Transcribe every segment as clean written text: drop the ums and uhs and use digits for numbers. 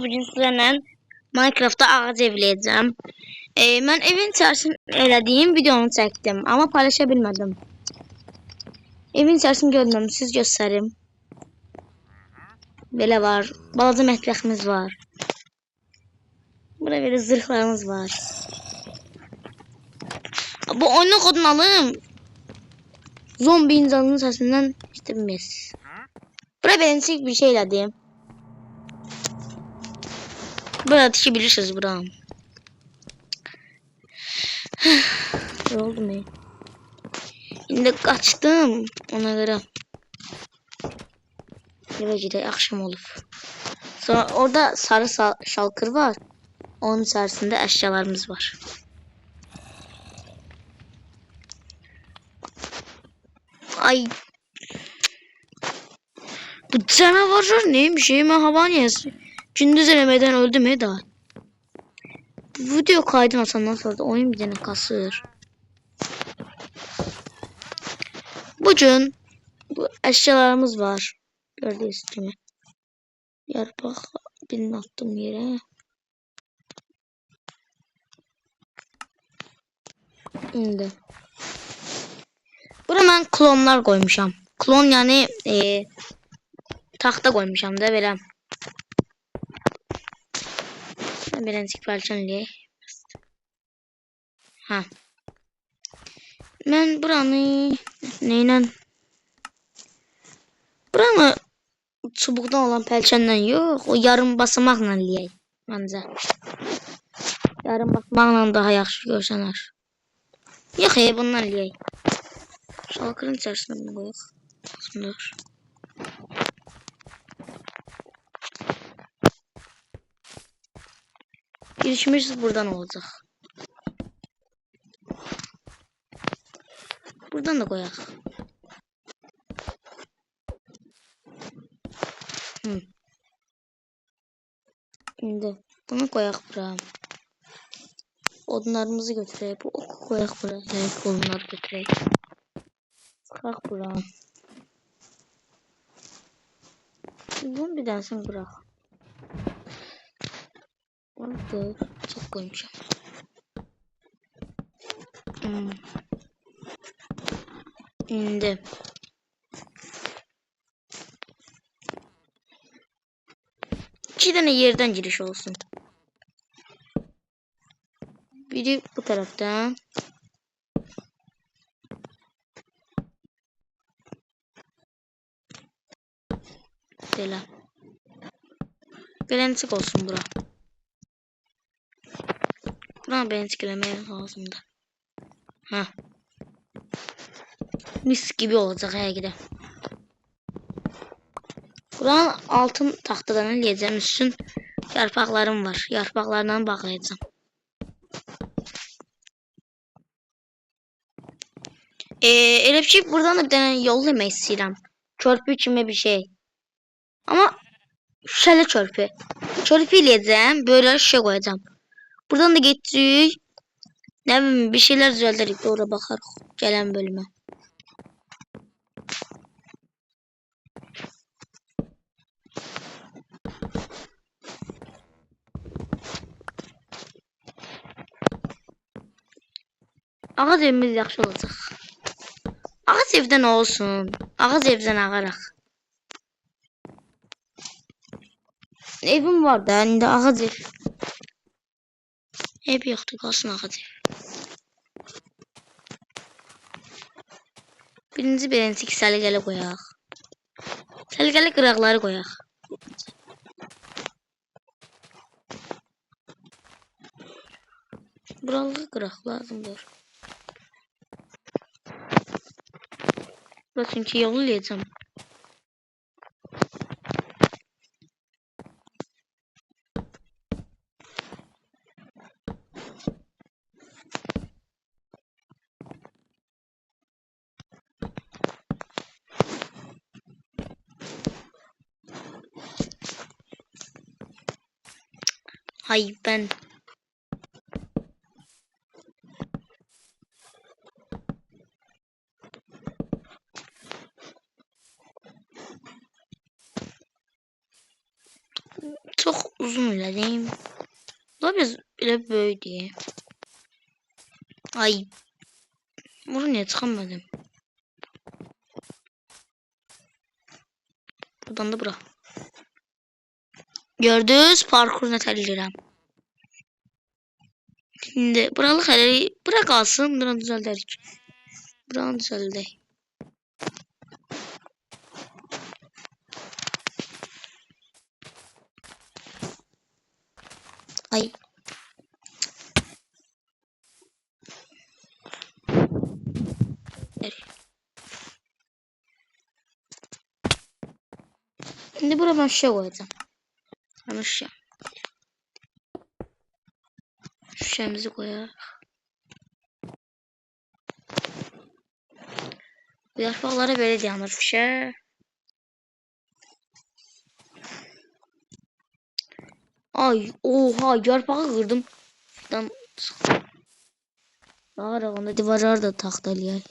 Bugün sizlerle Minecraft'ta ağac evləyəcəm. Mən evin içərisini elədiyim videonu çəkdim, amma paylaşa bilmədim. Evin içərisini görməmişsiniz, göstərim. Belə var. Balaca mətbəximiz var. Burada belə zırhlarımız var. Bu oyunun kodunu alım. Zombi incalının səsindən istirməyəsiniz. Buraya beğensik bir şey elədim. Burada ki bilirsiniz buram. Ne oldu mu? Şimdi kaçtım ona göre. Eve gidelim, akşam olur. Sonra orada sarı şalkır var. Onun içerisinde eşyalarımız var. Ay. Bu canavarlar neymiş? Ben havaniyaz. Gündüz elemeden öldüm he daha. Bu video kaydını atandan sonra da oyun bir tane kasır. Bugün bu eşyalarımız var. Gördüğünüz gibi. Yarpaq birini attım yere. Şimdi. Buraya ben klonlar koymuşam. Klon yani taxta koymuşam da belə. Ben birazcık parçalayayım. Ha. Ben buranı neyle? Buranı çubuktan olan pəlçəndən yox, o yarım basamaqla eləyək məncə. Yarım basamaqla daha yaxşı görsənər. Yox, bundan eləyək. Şalkırın içərisinə bunu qoyaq. Baxınlar. Girişimiz buradan olacaq. Buradan da koyaq. Şimdi bunu koyaq bura. Odunlarımızı götürək. Bu oku koyaq bura. Odunları götürək. Çıxaq bura. Bunu bir dənsini bırak. Vardır. Çox koymuşam. Şimdi. İki tane yerden giriş olsun. Biri bu taraftan. Böyle. Belentik olsun bura. Buna belentiklemeye lazımdı. Ha. Mis gibi olacak her gide. Buranın altın taxtadan eləyəcəm. Üstün yarpaqlarım var. Yarpaqlarla bağlayacağım. Elə ki buradan da bir dənə yol demək istəyirəm. Körpü kimi bir şey. Ama şələ körpü. Körpü eləyəcəm. Böyle şişə koyacağım. Buradan da getiririk. Ne bileyim bir şeyler düzəldirik. Doğru bakarıq. Gələn bölümə. Ağac evimiz yaxşı olacaq. Ağac evdən olsun. Ağac evdən ağaraq. Evim var da indi ağac ev. Ev yoxdur, qalsın ağac ev. Birinci səliqəli qoyaq. Səliqəli qıraqları qoyaq. Buralı qıraq lazımdır. Burası çünki yolu eləyəcəm. Hay ben. Çok uzun elədim. Bu biraz elə böyüdü. Ay. Bura niye çıkamadım? Buradan da bura. Gördünüz parkur netellerim. Şimdi buralık hele bura kalsın. Buranı düzeldik. Buranı düzeldik. Ay. Şimdi buraya ben şey koyacağım. Hemen şey. Şu şeyimizi koyalım. Bu yarpaqlara belə dayanır fişə. Ay, oha, yarpağı kırdım. Şuradan daha arabanda divarları da taxtalıyay.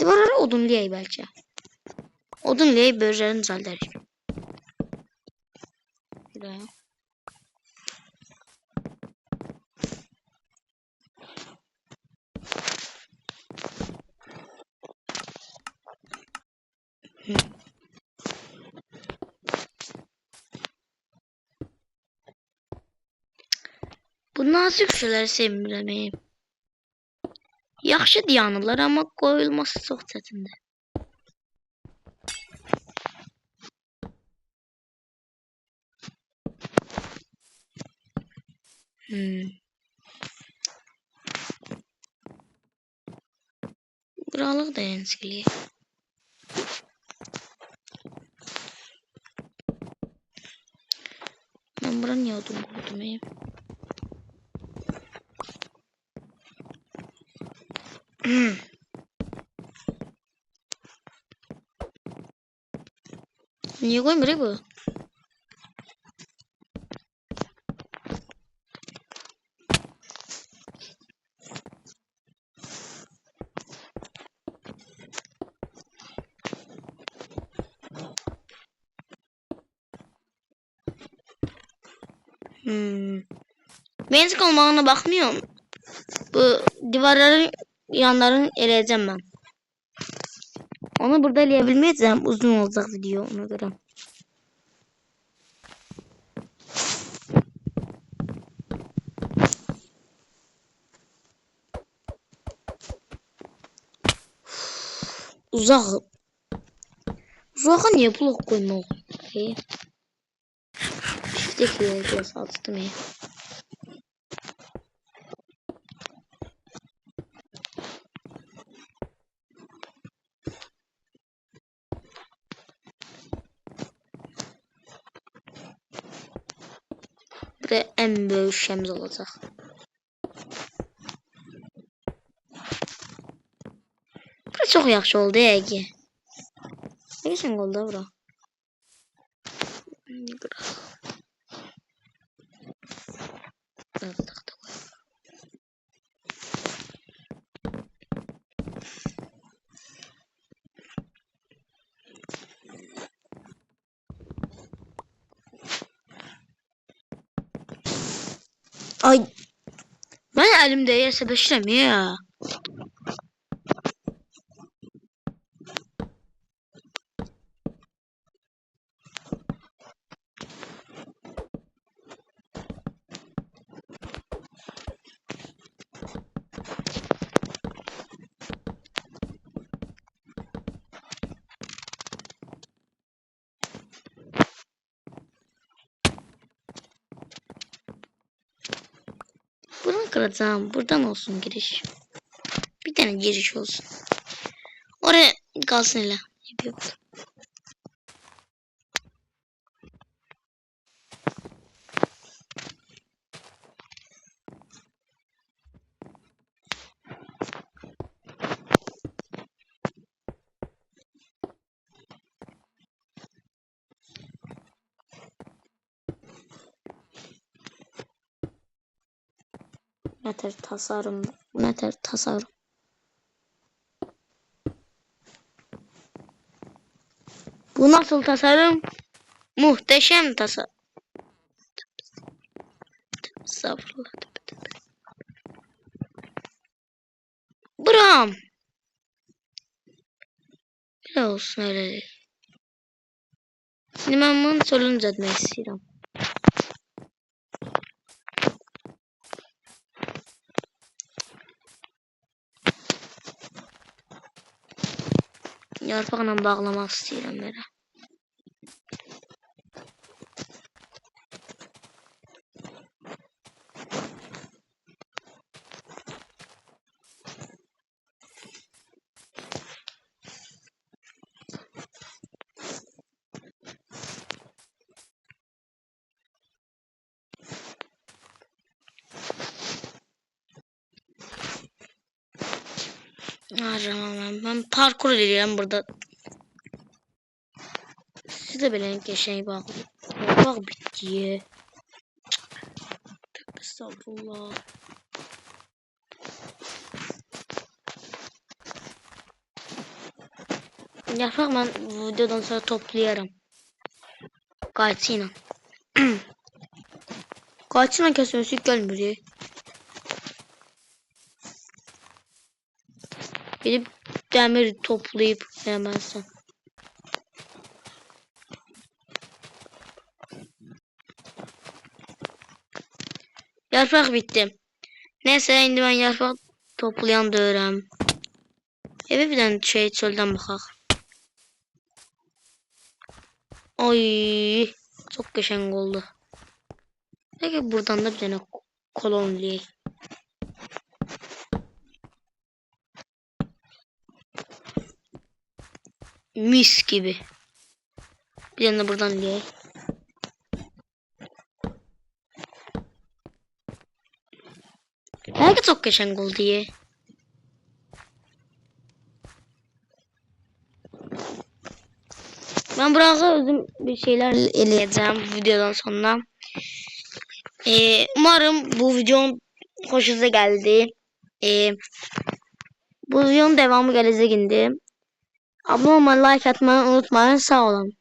Divarları odunlayay bəlkə. Odunlayay böyrlərini düzəldərik. Buraya. Bu nazik şeyləri sevmirəm. Yaxşı dayanırlar, amma qoyulması çox çətindir. Buralıq da yenskiliyə. Mən bura niyə odun qurdum? Niye koymuyor bu? Benzin olmağına bakmıyorum. Bu divarların yanlarını eləyəcəm ben. Onu burada eleyebilmeyeceğim. Uzun olacak video ona göre. Uzak. Uzağa niye blok koymaq? Shift'e biraz altı mı? Buraya en büyük şeyimiz olacak. Burası çok yaxşı oldu Ege. Ne sen oldu bura? Ay. Ben elimde yerse ya. Buradan kıracağım. Buradan olsun giriş. Bir tane giriş olsun. Oraya kalsın hele. Yapıyorum. Neter tasarım. Neter tasarım. Bu nasıl tasarım? Muhteşem tasavvurlar. Buram. Ne olsun öyle değil. Şimdi ben bunun solunu düzeltmek istiyorum. Yarpaqla bağlamaq istəyirəm belə. Ben parkur edirəm burada. Siz de belə qəşəng bağlayın. Bak bitkiye. Estağfurullah. Yarpaq ben videodan sonra toplayarım. Qayçıyla. Qayçıyla kəsməsi gəlmir. Gidip demir toplayıp yemezsen. Yarpaq bitti. Neyse indi ben yarpaq toplayan döyürəm. Eve bir tane şey çöldən baxaq. Oy, çok qəşəng oldu. Peki buradan da bir tane kolonleyək. Mis gibi. Bir tane de buradan leyək. Belki çok qəşəng oldu diye. Ben burada özüm bir şeyler eləyəcəm videodan sonra. Umarım bu videom hoşunuza geldi. Bu videonun devamı gelecek indi. Abone olmayı, like atmayı unutmayın. Sağ olun.